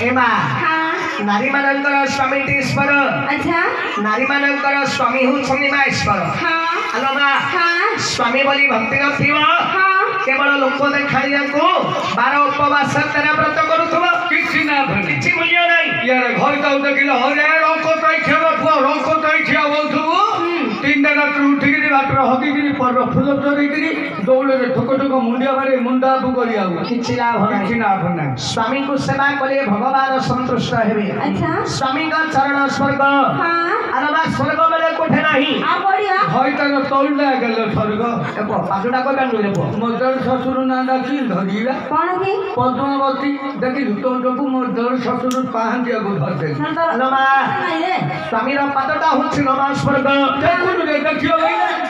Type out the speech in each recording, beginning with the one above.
एमा हाँ नारी मानकर स्वामी ईश्वर अच्छा नारी मानकर स्वामी होउछन्ति मा ईश्वर हाँ आलो मा हाँ स्वामी बोली भक्ति नथिबो हाँ केवल लोक देखाइया को 12 उपवास 13 व्रत करूथबो किछि ना भने किछि मूल्य नै यार घर ताऊ देखिले हरे रंको ताई खेबा पुआ रंको ताई खिया बोलथु तीनटा रात उठिगिरी बाटर हगिगिरी पर फुल चोरिगिरी दौड़े ठोक ठोक मुंडिया मारे मुंडा बु करिया किछि लाभ नै किछि ना भने स्वामी को सेवा कले भगवान संतुष्ट हेबे अच्छा स्वामी का चरण स्वर्ग हाँ आलमा स्वर्ग बेले कोठे नाही आ बढ़िया हयता तौलला गेल स्वर्ग देखो पाजुडा को बेंडु लेबो मोदर ससुर ना डाकी धरिया कौन की पद्मावती देखि तोंडकु मोदर ससुर पाहंतिया को धरते आलमा नहीं रे स्वामी रो पादटा होछि नमा स्वर्ग देखुनु रे देखियो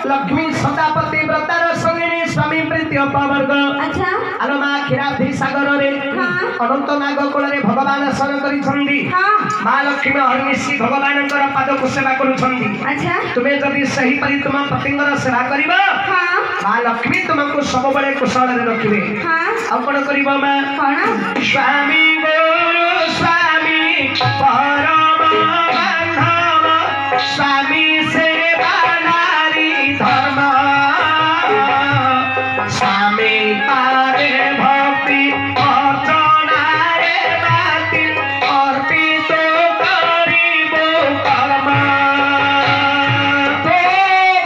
लक्ष्मी सदापति व्रतार संगिनी स्वामी प्रीति पावर्ग अच्छा आलमा खिराधि सागर रे हाँ अनंत नाग कोल रे भगवान शरण करि छन्दी हाँ मां लक्ष्मी हरनिशी भगवानकर पाद को सेवा करू छन्दी अच्छा तुमे जदि सही परि तुम पतिंगर सेवा करिबा हाँ मां लक्ष्मी तुमको सब बळे कुशल रे रखिबे हाँ आ कोन करिबा मां कौन स्वामी गो स्वामी परम बांधव स्वामी सेवा नारी धर्म स्वामी पारे भक्ति अर्चना रे बाति अर्पित करिबो कर्म तो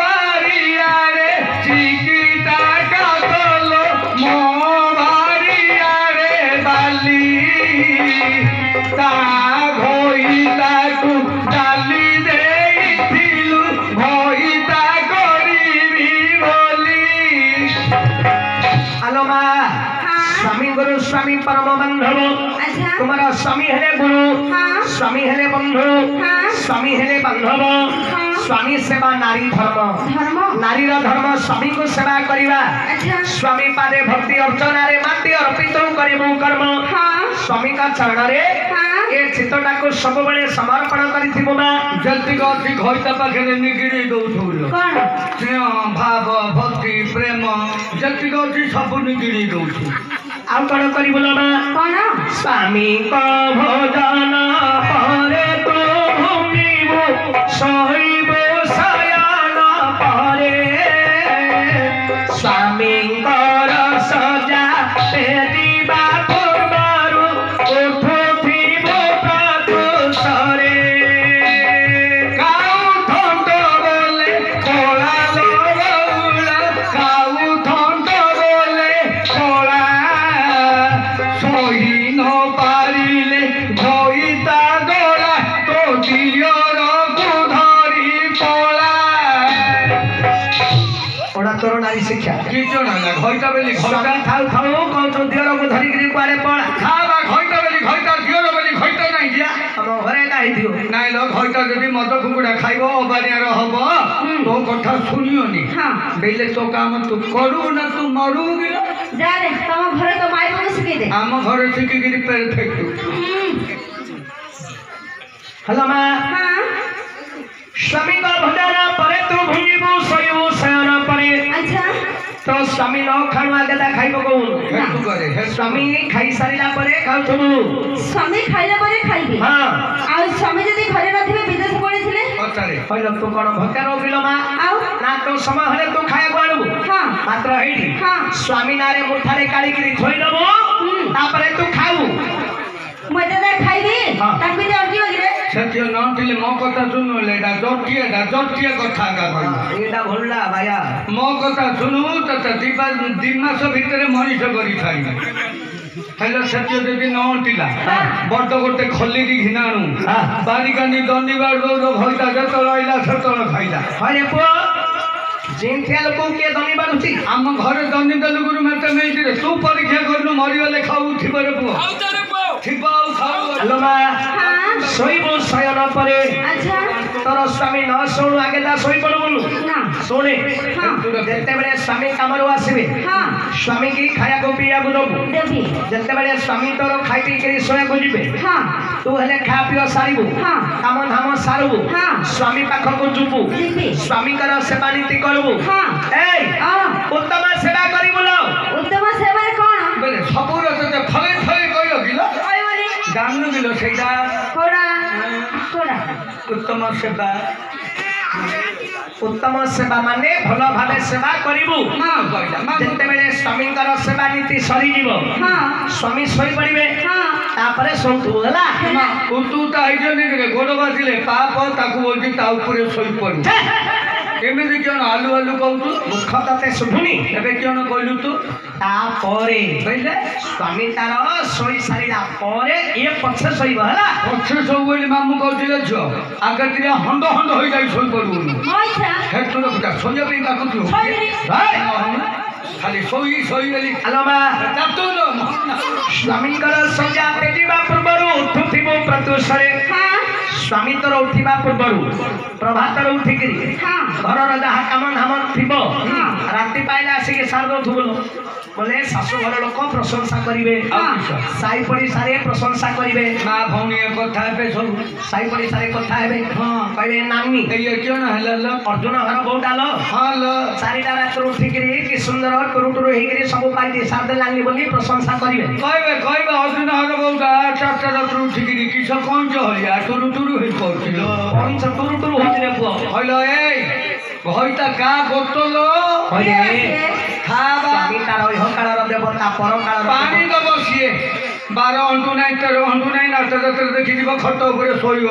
बारिया रे चिकिता कातलो मो बारिया रे बाली ता घोइता कु डाली देइथिलु घोइता करिबी बोली आलो मा हाँ स्वामी गुरु स्वामी परम बंधु अच्छा तुम्हारा स्वामी हेले गुरु हाँ स्वामी हेले बंधु हाँ स्वामी हेले बांधव हाँ स्वामी सेवा नारी धर्म धर्म नारी धर्म स्वामी को सेवा करिवा अच्छा स्वामी पादे भक्ति अर्चना रे माटी अर्पित करिबो कर्म हाँ स्वामी का चरण रे हाँ ए चित्तटा को सब बेले समर्पण करिथिबो मा जल्दी गति घोइता पाखे निगिरी दउथुलो कौन स्नेह भाव भक्ति प्रेम जल्दी गति सब निगिरी दउथु आउ कोन करिबो मा कौन स्वामी को भोजन परे तो भूमिबो सहिबो शयन परे स्वामी को सजा पेदिबा पूर्वरु उठुथिबो प्रतुषरे काउ थंड बोले कोला लोला काउ थंड बोले कोला सोही न पारिले धोइता गोला तो दियर बुधरी पोला ओडा तोर नारी शिक्षा किचन ना घोइता बेली घोइता स्वामी थाउ थाउ कहतो दियर को धरि गिरी कुआरे पळा खावा घोइता बेली घोइता दियर बेली घोइता नाही दिया हम घरे काहि दियो नाइ लो घोइता जदि मद कुकुड़ा खाइबो अबानिया रहबो तो कथा सुनियोनी हाँ बेले तो काम तू करू ना तू मरू गिला जा रे तम घरे तो माई को शिखी दे आम घरे शिखिगिरी परफेक्ट हलो मा हाँ स्वामी को भजन परे तू भुंजिबो सयबो शयन परे अच्छा तो स्वामी न खानु आगे ता खाइबो कोन हेतु करे हे स्वामी खाई सारिला परे खाउथबु स्वामी खाइला परे खाइबे हां आ स्वामी जदी घरे नथिबे विदेश पळिथिले पचारे पहिलो तू कोन भक्तर बिलो मा आउ ना तो समय हले तू खाया कोणबु हाँ मात्र हेडी हाँ स्वामी नारे मुठारे काढी गिरी थोई दबो तापरे तू खाऊ मजे दे खाइबे हाँ। ताकि दे अर्जी होगिरे सत्य न तिले मो कथा सुनु लेडा जटिया कथा का कहला एडा भोलला भाया मो कथा सुनु त दिमास भितरे मनीष करी थाई हेलो सत्य जदि न उठिला बड गोटे खली की घिनाणु बारिकानी दंडीबार दो भइता जत रहिला सतल खाइला हरे पो जिंथिया लोक के दनी बारुची आम घरे दंडी दल गुरु माता नहीं रे तू परीक्षा करनु मरिगले खाऊ थिबरे पुओ थिबाउ खाऊ हलो मा हाँ सोइबो शयन परे अच्छा तोर स्वामी न सोनु आगे ता सोई पड़बुनु ना सोने हाँ जते बेले स्वामी कामरो आसीबे हाँ स्वामी की खाया को पिया को दबु देबी जते बेले स्वामी तोर खाई पी के सोया को जिबे हाँ तू हेले खा पियो सारिबु हाँ काम धाम सारबु हाँ स्वामी पाख को जुबु जिबी स्वामी कर सेवा नीति करबु हाँ ए आ उत्तम सेवा करिबु लो उत्तम सेवा कोन बेले सबुर ते फले फले कयो गिला ଜାଣିନୁ କିଲୋ ସେଇଟା କୋଡ଼ା କୋଡ଼ା ଉତ୍ତମ ସେବା उत्तम सेवा माने भल भावे सेवा करिबु ମା କହିଲା ମା जेतेबेले स्वामींकर सेवा नीति सरी जीवो ହଁ स्वामी सोई पड़िबे ହଁ तापरे सोतु हला ହେଲା ଉତ୍ତୁଟା ହେଇଛନ୍ତି କି ଗୋଡ଼ ବାଜିଲେ ପାପ ତାକୁ ବୋଲଛି ତା ଉପରେ ଶୋଇ ପଡୁ ଏମିତି କିଣ ଆଲୁ ଆଲୁ କହୁଛୁ मुख तते सुभुनी ଏବେ କିଣ କହିଲୁ ତୁ तापरे କହିଲେ स्वामी तार सोई सारिला परे ए पछे सोइब हला ପଛରେ ସବୁବେଳେ ମାମୁଁ କହୁଥିଲେ ଝିଅ ଆଗେ ଟିକେ ହଣ୍ଡ ହଣ୍ଡ ହୋଇଯାଇ ଶୋଇ ପଡୁନୁ ମୋ ଇଚ୍ଛା ହେଠୁ ରଖିଟା ଶୋଇବା ପାଇଁ ତାକୁ ଶୋଇବି। ଖାଲି ଶୋଇ ଶୋଇଗଲି आलोमा ଚାତୁର स्वामींकर सजा पेटिबा पूर्वरु उठुथिबो प्रत्युषरे ହଁ स्वामी तोर उठिबा पूर्वरु प्रभातर उठिकरी ହଁ घरर जहाँ काम धाम थिबो हाँ। राति पाइले आसिके सार दउथुबो बोले शाशु घर लोक प्रशंसा करिवे हाँ। साई पड़िसारे प्रशंसा करिवे ମା ଭଉଣୀ କଥା ହେବେ ସବୁ साई पड़िसारे कथा हेबे ହଁ कहबे नानी ଏଇ କିଣ ହେଲା ଲୋ अर्जुन घर बहुटालो ହଁ ଲୋ चारिटा रात्र उठिकरी कि सुंदर टुरुटुरु हेकरी सब पाइते सार देलानी बोली प्रशंसा करिवे କହିବେ କହିବେ ଅର୍ଜୁନ ହର ବୋଉଟା ଚାରିଟା ରାତିରୁ ଉଠିକିରି କିସ କଞ୍ଚ ହଳିଆ ଟୁରୁ ଟୁରୁ ହେଇ ପଡୁছিল पंच टुरुटुरु होतिरे पुओ କହିଲ ଏଇ ଭଇତା କା ଗୋଟଲ କହିଲେ ଖାବା स्वामी तार इहकाଳର देवता परकाଳର ପାଣି ଦବ ସିଏ 12 ଅଣ୍ଟୁ ନାହିଁ 13 ଅଣ୍ଟୁ ନାହିଁ ନାଚ ଯାତ୍ରା ଦେଖିଯିବ ଖଟ ଉପରେ ଶୋଇବ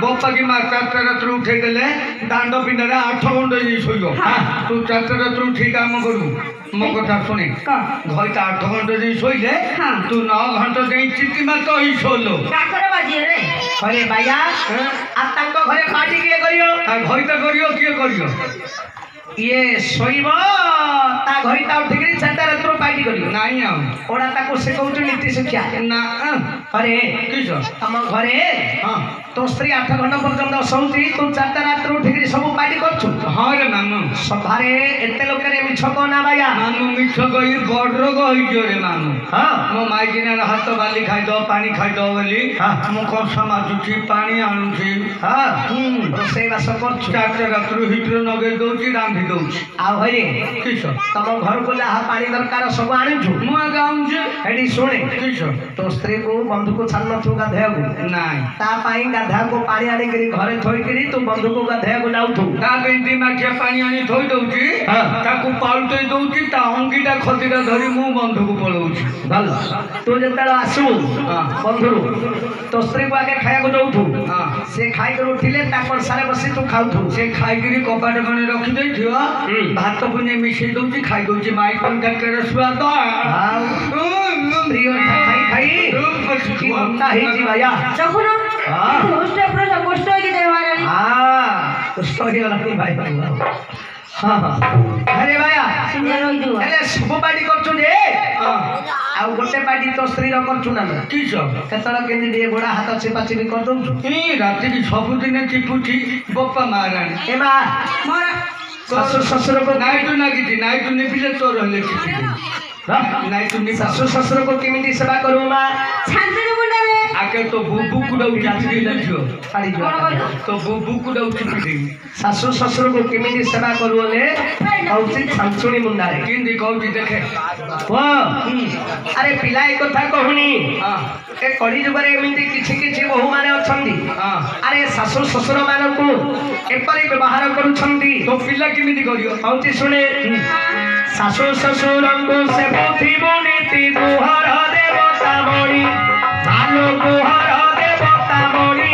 ବୋପା କି ମା ଚାରିଟା ରାତିରୁ ଉଠେଇ ଦେଲେ ଦାଣ୍ଡ ପିଣ୍ଡାରେ 8 ଘଣ୍ଟା ଯାଇ ଶୋଇବ ତୁ ଚାରିଟା ରାତିରୁ ଉଠିକି କାମ କରିବୁ ମୋ କଥା ଶୁଣେ କଣ ଘଇତା 8 ଘଣ୍ଟା ଯାଇ ଶୋଇଲେ ହଁ। ତୁ 9 ଘଣ୍ଟା ଯାଇ ଚିଠି ମାତ ହେଇ ଶୋଇଲ କାକର ବାଜିଏ ରେ କହିଲେ ବାୟା आ तांको घरे पार्टी किए करियो ଘଇତା କରିବ କିଏ କରିବ ये शोइब ता घरिता उठिकरी चारटा रात्र पार्टी करियो ନାହିଁ ଆଉ ओडा ताको सिखौछु नीति शिक्षा ନା अरे କିସ तम घरे ହଁ तो स्त्री 8 घंटा पर्यंत शौची तू चारटा रात्र उठिकरी सब पार्टी करछु ହଁ ରେ ମାମୁଁ सभारे एते लोकरे मिछ को ना बाया ମାମୁଁ ମିଛ କହି ବଡ଼ ରୋଗ ହେଇଯିବ ରେ ମାମୁଁ हां ମୋ ମାଇକିନାର ହାତ ବାଲି ଖାଇଦବ ପାଣି ଖାଇଦବ ବୋଲି ହଁ। ମୁଁ କଂସ ମାଜୁଛି ପାଣି ଆଣୁଛି हां रोसई बास करछु ଚାରିଟା ରାତିରୁ ହିଟର ନଗେଇ ଦଉଛି ରାନ୍ଧି ଦଉଛି आ हरे କିସ तम घर को जहा पानी दरकार सब आणुछु ମୁଁ ଆଗେ ଆଣୁଛି एडी सुने କିସ तो स्त्री को बंधु को छान नथु गाधेगु ନାଇଁ ता पाई गाधा को पानी आनी करी घरे थोई करी तू बंधु को गाधेगु जाउथु ତା ପାଇଁ ଦି ମାଠିଆ ପାଣି ଆଣି ଥୋଇ ଦଉଛି ହଁ। ତାକୁ ପାଲଟେଇ ଦଉଛି ତା ଅଙ୍ଗିଟା ଖଦିଟା ଧରି ମୁଁ ବନ୍ଧୁକୁ ପଳଉଛି भल तू जेतल आसु हाँ। बंधु तो स्त्री को आगे खाया को जाउथु ହଁ से खाई कर उठिले ता पर सारे बसी तू खाउथु ସେ ଖାଇକିରି କବାଟ ଖଣ୍ଡେ ରଖିଦେଇଥିବ ଭାତ ପୁଣି ମିଶେଇ ଦଉଛି ଖାଇ ଦଉଛି ମାଇ କଣ୍ଟାକ୍ଟର ସ୍ୱାଦ ଆଉ स्त्री खाई खाई की घंटा हेजी भैया দেখুন हाँ। কষ্ট প্রশ্ন কষ্ট কি দেয় মারানি हां कुछ तो ही गलती भाई हां हां अरे भैया সুন্দর হই দিও एले सब पार्टी करछु जे ହଁ आ गोटे पार्टी तो स्त्री र करछु ना କିସ केतळ केंदी दे गोडा हाथ चिपा चिपी कर दउछु ଏଇ ରାତିକି ସବୁଦିନ ଚିପୁଛି ବୋପା ମାରାଣି एमा মোর ଶାଶୁ ଶ୍ୱଶୁରକୁ ନାଇଟୁ ନାଗିଛି ନାଇଟୁ ନିଭିଲେ ତୋର ହେଲେ ଚିପିବି ନାଇଟୁ ନିଭା ଶାଶୁ ଶ୍ୱଶୁରକୁ କେମିତି ସେବା କରୁ ମା শান্তির মুন্ডারে ଆଗେ ତୋ ବୁବୁକୁ ଡାଉଛି ଚିପି ଦେଇଥିବ ଛାଡ଼ି কোন ଯିବ কইলো ତୋ ବୁବୁକୁ ଡାଉଛି ଚିପି ଶାଶୁ ଶ୍ୱଶୁରକୁ କେମିତି ସେବା କରୁ ବୋଲେ କହୁଛି ଛାଞ୍ଚୁଣି ମୁଣ୍ଡାରେ କେମିତି କହୁଛି ଦେଖେ ପୁଅ ଆରେ ପିଲା ଏ କଥା କହୁନି ହଁ ଏ କଳି ଯୁଗରେ ଏମିତି କିଛି କିଛି ବୋହୂ ମାନେ ଅଛନ୍ତି ହଁ ଆରେ ଶାଶୁ ଶ୍ୱଶୁର ମାନଙ୍କୁ ଏପରି ବ୍ୟବହାର କରୁଛନ୍ତି ତୋ ପିଲା କେମିତି କରିବ କହୁଛି ଶୁଣେ ଶାଶୁ ଶ୍ୱଶୁରଙ୍କୁ ସେ ବୁଝିବ ନୀତି ଗୁହର ଦେବତା ମଣି ଭାନୁ ଗୁହର ଦେବତା ମଣି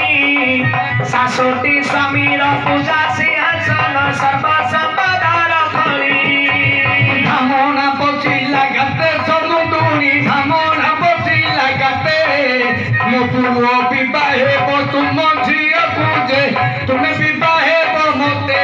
ଶାଶୁଟି ସ୍ୱାମୀର ପୂଜା ସିଂହାସନ ସର୍ବସମ୍ପଦାର ଖଣି ଧାମଣା ପଚିଲା ଗାତେ ସମୁଦୁଣି ଧାମଣା ପଚିଲା ଗାତେ ମୋ ପୁଅ ବିବାହ ହେବ ତୁମ ଝିଅକୁ ଯେ ତୁମେ ବିବାହ ହେବ ମତେ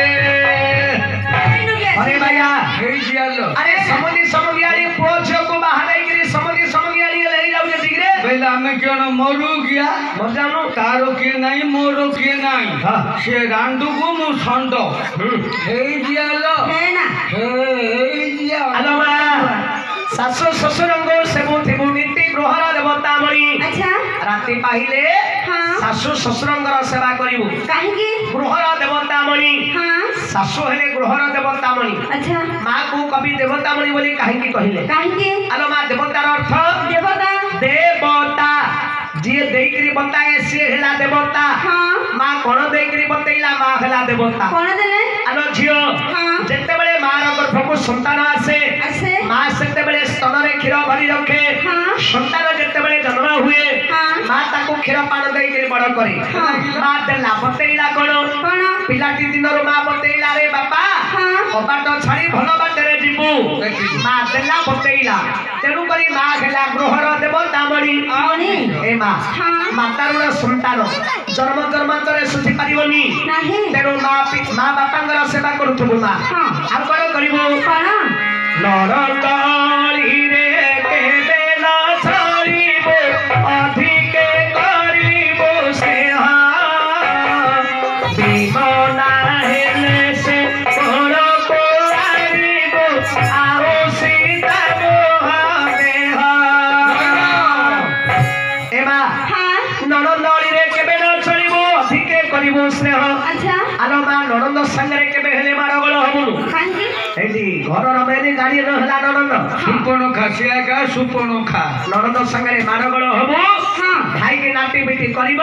अरे भैया ହେଇ ଦିଆଲ अरे समधी समधियारी पुओ झिଅକୁ ବାହା ନେଇକିରି ସମधी ସମधियारी ହେଇ ଯାଉଛେ ଠିକରେ ବୋଇଲେ ଆମେ କିଅଣ ମରୁ ଗିଆ ମଜାନୁ ତାର କିଏ ନାହିଁ ମୋର କିଏ ନାହିଁ ସେ ରାଣ୍ଡୁକୁ ମୁଁ ଷଣ୍ଢ ହେଇ ଦିଆଲ হে না ହେଇ ଦିଆ ଆଲୋ ମା ଶାଶୁ ଶ୍ୱଶୁରଙ୍କୁ ସେବୁଥିବୁ ନୀତି ଗୃହର ଦେବତା ମଣି আচ্ছা ରାତି ପାହିଲେ ହଁ। ଶାଶୁ ଶ୍ୱଶୁରଙ୍କର ସେବା କରିବୁ কাহিকি ଗୃହର ଦେବତା ମଣି হ্যাঁ ଶାଶୁ ହେଲେ ଗୃହର ଦେବତା ମଣି আচ্ছা ମା କୁ କବି ଦେବତା ମଣି ବୋଲି କାହିଁକି କହିଲେ কাহিকি ଆଲୋ ମା ଦେବତାର ଅର୍ଥ দেবতা ଦେବତା ଯିଏ देवता हाँ माँ कौन देकरी बतैला माँ हेला देवता कौन देले आलो झियो हाँ जेते बेले माँ रो गर्भको संतान आसे आसे माँ सेते बेले स्तन रे क्षीर भरी रखे हाँ संतान जेते बेले जन्म हुए हाँ माँ ताको क्षीर पान देकरी बड़ करे हाँ माँ देला बतैला कोन कौन पिलाटी दिनरो माँ बतैला रे बापा हाँ कबाट छाड़ी भल बाटरे जीवु माँ देला बतैला तेणु करी माँ हेला ग्रहर देवता मणि मणि ए माँ हाँ मातार संतान जन्म जन्मांतरे सुझी पारिबनी नहीं तेणु माँ बापांगर सेवा करुथबु माँ हाँ आउ कण करिबु कौन नरकाली रे केबे न छाड़िबो अधिके करिबो स्नेह विमना हेले से कोण कोरिबो आओ सीता मोह देह ए माँ हाँ नरकाली रे केबे न छाड़िबो अधिके करिबो स्नेह अच्छा आलो माँ ननंद संगे केबे हेले मारगळ हबुनु कांजी एदी घर रमेनी गाड़ी न हला ननंद सुपणखा सियाका सुपणखा ननंद संगे मारगळ हबु हाँ भाई के नाटी बेटी करिब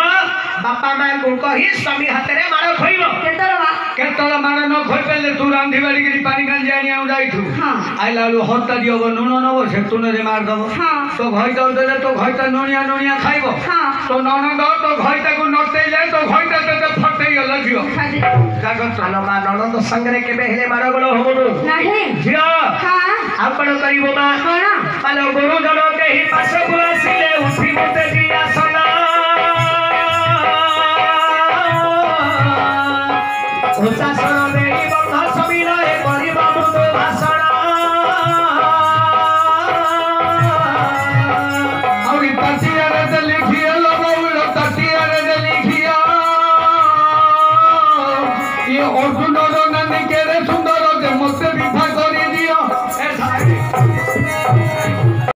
बापा मां को कहि स्वामी हाथे मार खइब केतलवा केतल मार न खोइ पेले तू रांधी बाड़ी गिरी पानी गांजी आनी आउ जाइथु हाँ आइला लु हत्ता दियो नुन नबो से तुने रे मार दबो हाँ तो घई दल देले तो घईता नोनिया नोनिया खाइबो हाँ तो ननंद तो घईता को नटेले तो घईता ते फटै गला जियो खाजी जागत आलो मां ननंद संगे केबे हेले मारगळ हबुनु नहीं झियो हाँ आपण करिबो मां कौन आलो गुरु जन केहि पाछे बुलासिले उठी मते दिया सना उच्चासण देई बंध सबिलय करिबा मुंद भाषण औरी तटिया रे लिखिया लगौल तटिया रे लिखिया ये अर्जुन रो नंदी के रे सुंदर जे मते भी